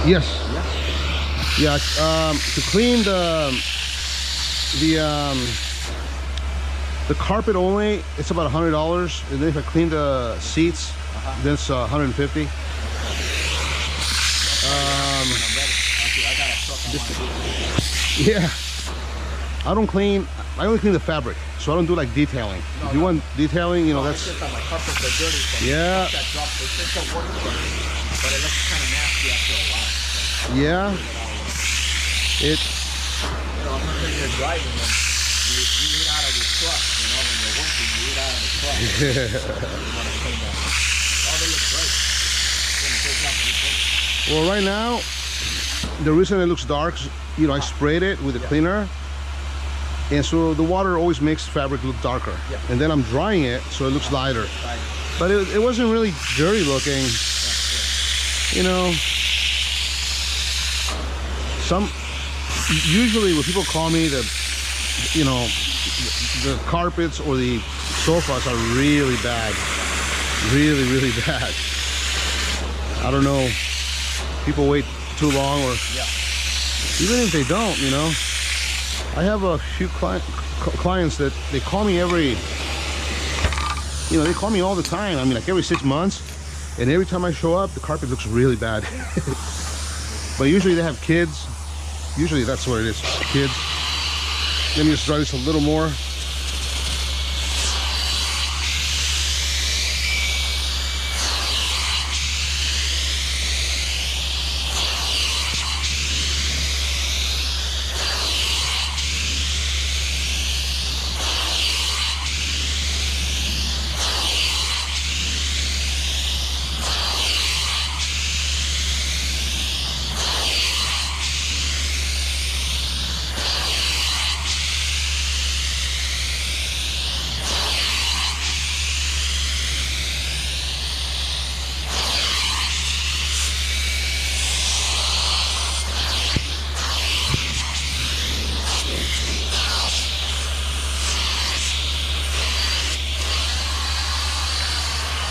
Yes. Yeah. Yeah. To clean the carpet only, it's about $100, and then if I clean the seats, then it's 150. I got a truck I want to do. Yeah. I only clean the fabric, so I don't do like detailing. If you want detailing, you know, that's... It's just that my carpets are dirty, so Yeah. that drops. It's just a work truck, but it looks kind of nasty after a while. So, Yeah. It... you know, I'm not saying you're driving and you eat out of your truck, you know, when you're working, you eat out of the truck. You want to clean that. Oh, they look great. Doing a good job for your place. Well, right now, the reason it looks dark is, you know, I sprayed it with a cleaner, and so the water always makes fabric look darker. Yeah. And then I'm drying it, so it looks lighter. Right. But it wasn't really dirty looking. You know, usually when people call me, you know, the carpets or the sofas are really bad. Really, really bad. I don't know. People wait too long, or even if they don't, you know. I have a few clients that they call me they call me all the time. I mean, like every 6 months, and every time I show up, the carpet looks really bad. But usually they have kids. Usually that's what it is, kids. Let me just dry this a little more.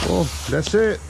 Well, that's it.